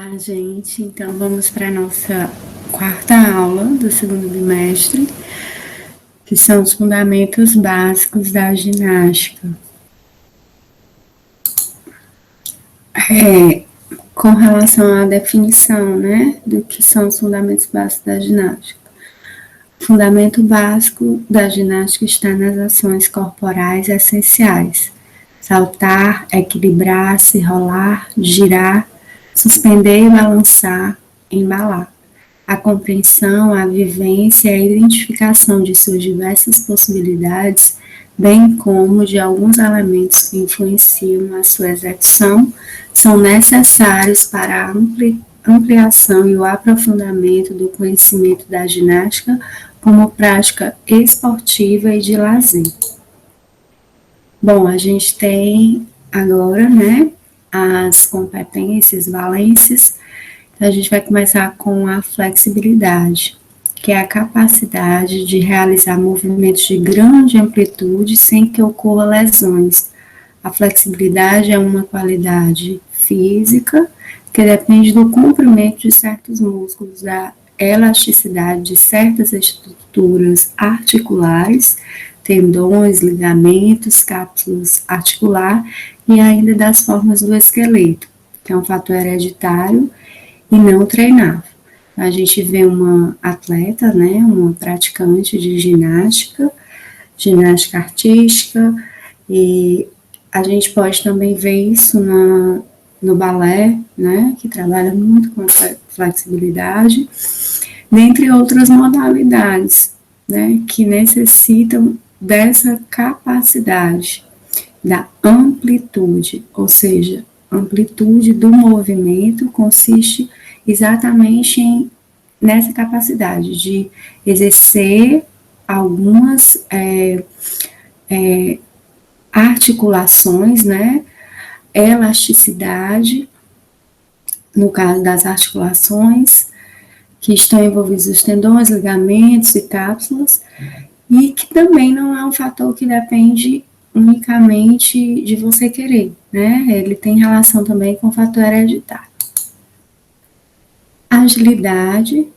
Olá, gente. Então, vamos para a nossa quarta aula do segundo bimestre, que são os fundamentos básicos da ginástica. Com relação à definição, né, do que são os fundamentos básicos da ginástica. O fundamento básico da ginástica está nas ações corporais essenciais: saltar, equilibrar-se, rolar, girar, suspender e balançar, embalar. A compreensão, a vivência e a identificação de suas diversas possibilidades, bem como de alguns elementos que influenciam na sua execução, são necessários para a ampliação e o aprofundamento do conhecimento da ginástica como prática esportiva e de lazer. Bom, a gente tem agora, né, as competências, valências. A gente vai começar com a flexibilidade, que é a capacidade de realizar movimentos de grande amplitude sem que ocorra lesões. A flexibilidade é uma qualidade física que depende do comprimento de certos músculos, da elasticidade de certas estruturas articulares, tendões, ligamentos, cápsulas articular e ainda das formas do esqueleto, que é um fator hereditário e não treinável. A gente vê uma atleta, né, uma praticante de ginástica artística, e a gente pode também ver isso no balé, né, que trabalha muito com a flexibilidade, dentre outras modalidades, né, que necessitam dessa capacidade da amplitude, ou seja, amplitude do movimento consiste exatamente nessa capacidade de exercer algumas articulações, né, elasticidade, no caso das articulações, que estão envolvidos os tendões, ligamentos e cápsulas, e que também não é um fator que depende unicamente de você querer, né? Ele tem relação também com o fator hereditário. Agilidade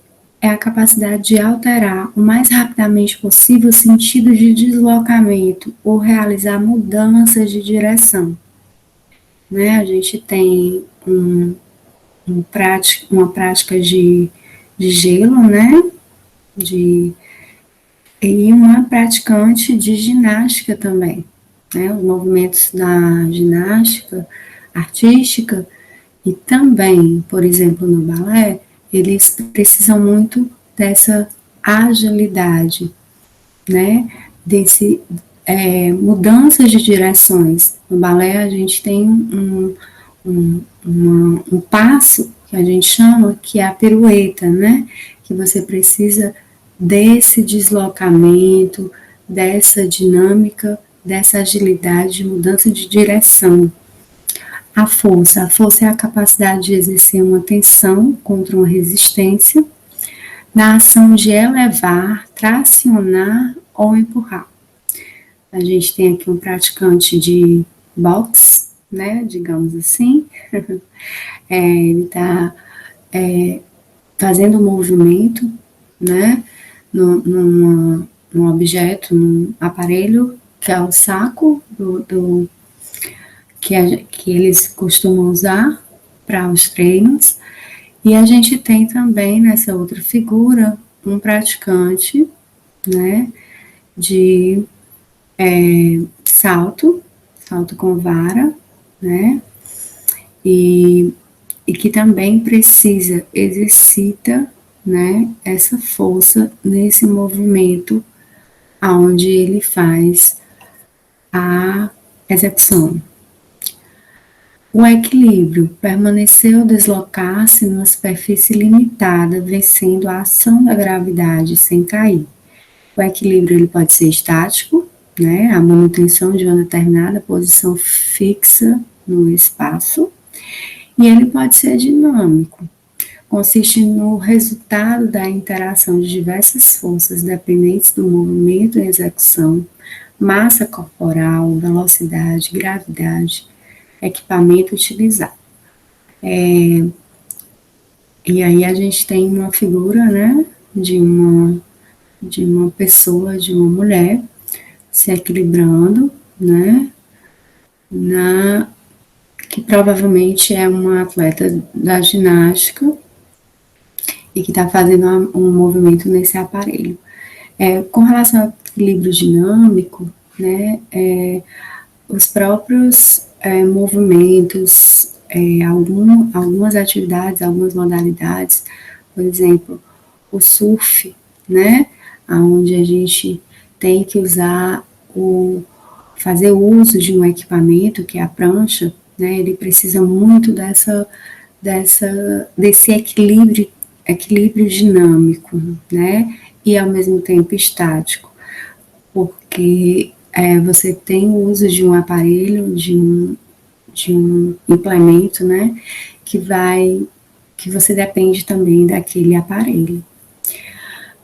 é a capacidade de alterar o mais rapidamente possível o sentido de deslocamento ou realizar mudanças de direção. Né? A gente tem uma prática de gelo, né? E uma praticante de ginástica também. Né? Os movimentos da ginástica artística e também, por exemplo, no balé, eles precisam muito dessa agilidade, né? Mudanças de direções. No balé, a gente tem um passo que a gente chama que é a pirueta, né? Que você precisa desse deslocamento, dessa dinâmica, dessa agilidade de mudança de direção. A força é a capacidade de exercer uma tensão contra uma resistência, na ação de elevar, tracionar ou empurrar. A gente tem aqui um praticante de boxe, né, digamos assim, ele está fazendo um movimento, né, num objeto, num aparelho, que é o saco que eles costumam usar para os treinos, e a gente tem também nessa outra figura um praticante, né, de salto com vara, né, e que também exercita, né, essa força nesse movimento aonde ele faz a execução. O equilíbrio, permanecer ou deslocar-se numa superfície limitada, vencendo a ação da gravidade sem cair. O equilíbrio ele pode ser estático, né, a manutenção de uma determinada posição fixa no espaço, e ele pode ser dinâmico. Consiste no resultado da interação de diversas forças dependentes do movimento e execução, massa corporal, velocidade, gravidade, equipamento utilizado. E aí a gente tem uma figura, né, de uma pessoa, de uma mulher, se equilibrando, né, que provavelmente é uma atleta da ginástica e que está fazendo um movimento nesse aparelho. Com relação ao equilíbrio dinâmico, né, os próprios movimentos, algumas atividades, algumas modalidades, por exemplo, o surf, né, onde a gente tem que fazer uso de um equipamento, que é a prancha, né, ele precisa muito desse equilíbrio dinâmico, né, e ao mesmo tempo estático, porque você tem o uso de um aparelho, de um implemento, né, que você depende também daquele aparelho.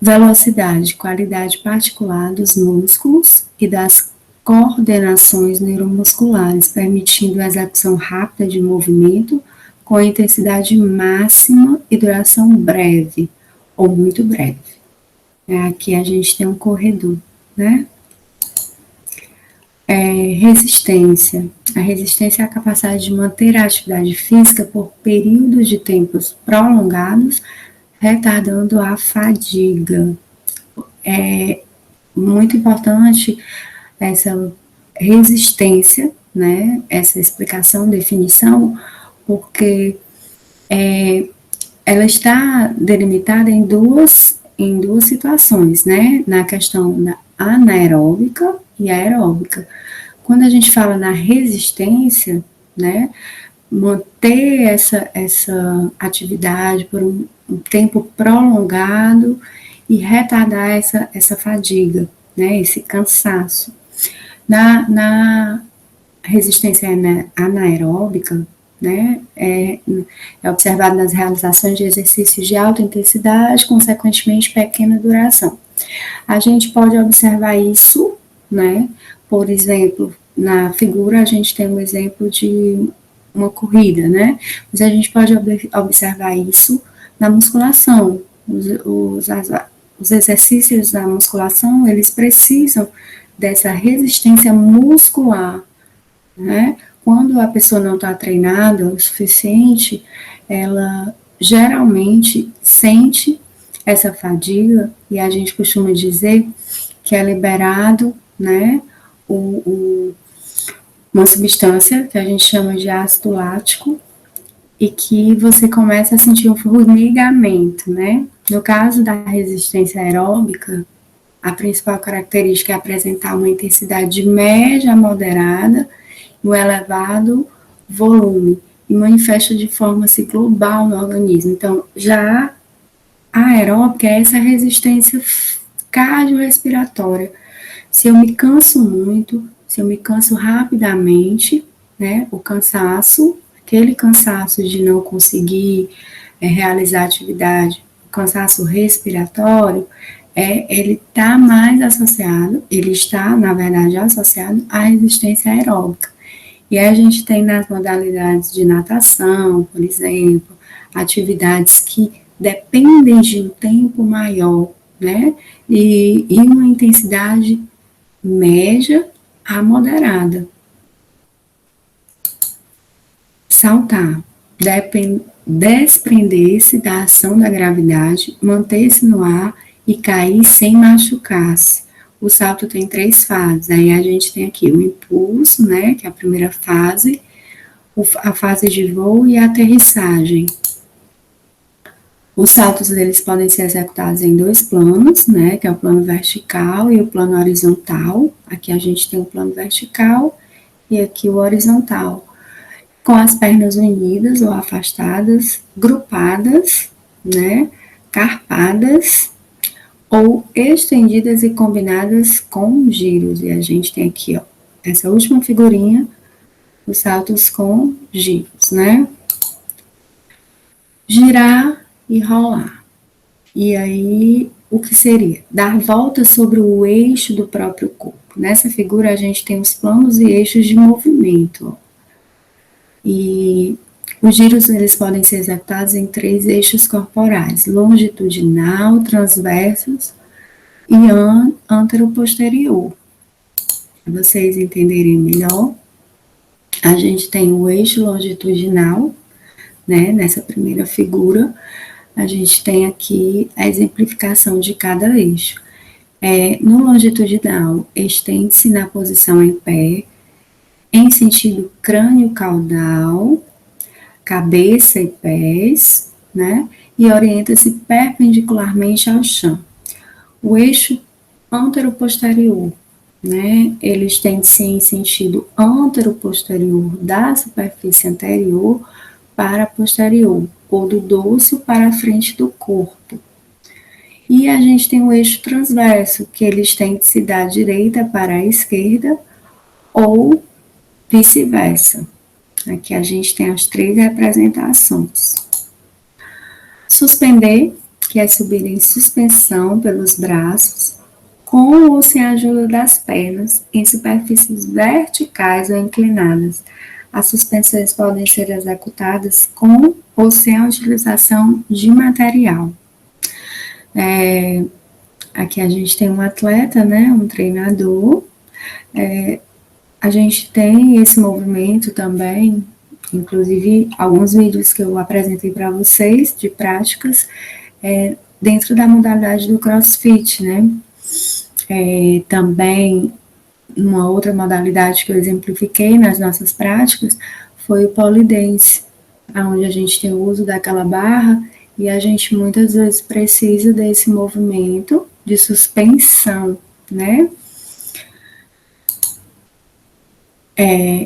Velocidade, qualidade particular dos músculos e das coordenações neuromusculares, permitindo a execução rápida de movimento com intensidade máxima e duração breve, ou muito breve. Aqui a gente tem um corredor, né? Resistência. A resistência é a capacidade de manter a atividade física por períodos de tempos prolongados, retardando a fadiga. É muito importante essa resistência, né? Essa explicação, definição, porque ela está delimitada em duas situações, né? Na questão da anaeróbica e aeróbica. Quando a gente fala na resistência, né? Manter essa atividade por um tempo prolongado e retardar essa fadiga, né? Esse cansaço. Na resistência anaeróbica, né, é observado nas realizações de exercícios de alta intensidade, consequentemente pequena duração. A gente pode observar isso, né, por exemplo, na figura a gente tem um exemplo de uma corrida, né, mas a gente pode observar isso na musculação. Os exercícios da musculação, eles precisam dessa resistência muscular, né? Quando a pessoa não está treinada o suficiente, ela geralmente sente essa fadiga, e a gente costuma dizer que é liberado, né, uma substância que a gente chama de ácido lático, e que você começa a sentir um formigamento, né? No caso da resistência aeróbica, a principal característica é apresentar uma intensidade média a moderada, um elevado volume, e manifesta de forma global no organismo. Então, já a aeróbica é essa resistência cardiorrespiratória. Se eu me canso muito, se eu me canso rapidamente, né, o cansaço, aquele cansaço de não conseguir realizar atividade, o cansaço respiratório, ele está mais associado, ele está, na verdade, associado à resistência aeróbica. E aí a gente tem nas modalidades de natação, por exemplo, atividades que dependem de um tempo maior, né? E uma intensidade média a moderada. Saltar, desprender-se da ação da gravidade, manter-se no ar e cair sem machucar-se. O salto tem 3 fases, aí a gente tem aqui o impulso, né, que é a primeira fase, a fase de voo e a aterrissagem. Os saltos eles podem ser executados em 2 planos, né, que é o plano vertical e o plano horizontal. Aqui a gente tem o plano vertical e aqui o horizontal, com as pernas unidas ou afastadas, grupadas, né, carpadas, ou estendidas e combinadas com giros. E a gente tem aqui, ó, essa última figurinha, os saltos com giros, né? Girar e rolar. E aí, o que seria? Dar volta sobre o eixo do próprio corpo. Nessa figura, a gente tem os planos e eixos de movimento, ó. E Os giros, eles podem ser executados em 3 eixos corporais: longitudinal, transversos e antero-posterior. Para vocês entenderem melhor, a gente tem o eixo longitudinal, né? Nessa primeira figura, a gente tem aqui a exemplificação de cada eixo. No longitudinal, estende-se na posição em pé, em sentido crânio-caudal, cabeça e pés, né? E orienta-se perpendicularmente ao chão. O eixo antero-posterior, né? Ele estende-se em sentido antero-posterior da superfície anterior para posterior, ou do dorso para a frente do corpo. E a gente tem o eixo transverso, que ele estende-se da direita para a esquerda ou vice-versa. Aqui a gente tem as 3 representações. Suspender, que é subir em suspensão pelos braços, com ou sem a ajuda das pernas, em superfícies verticais ou inclinadas. As suspensões podem ser executadas com ou sem a utilização de material. Aqui a gente tem um atleta, né, um treinador. A gente tem esse movimento também, inclusive alguns vídeos que eu apresentei para vocês de práticas dentro da modalidade do CrossFit, né? Também uma outra modalidade que eu exemplifiquei nas nossas práticas foi o polidense, onde a gente tem o uso daquela barra e a gente muitas vezes precisa desse movimento de suspensão, né?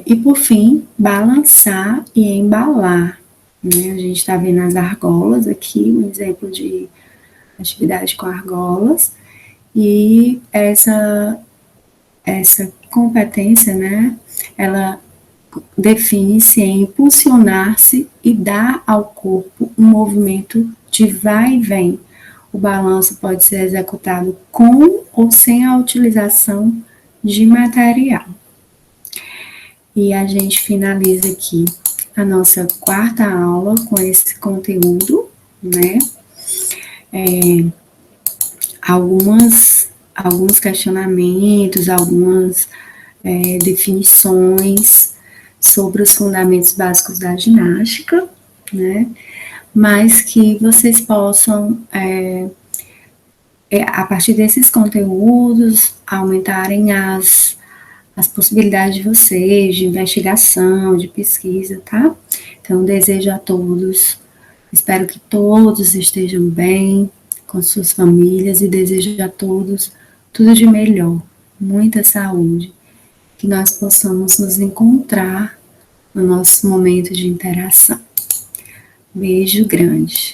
E por fim, balançar e embalar, né? A gente está vendo as argolas aqui, um exemplo de atividade com argolas, e essa competência, né, ela define-se em impulsionar-se e dar ao corpo um movimento de vai e vem. O balanço pode ser executado com ou sem a utilização de material. E a gente finaliza aqui a nossa 4ª aula com esse conteúdo, né? Alguns questionamentos, algumas definições sobre os fundamentos básicos da ginástica, né? Mas que vocês possam, a partir desses conteúdos, aumentarem as possibilidades de vocês, de investigação, de pesquisa, tá? Então, desejo a todos, espero que todos estejam bem com suas famílias e desejo a todos tudo de melhor, muita saúde, que nós possamos nos encontrar no nosso momento de interação. Beijo grande.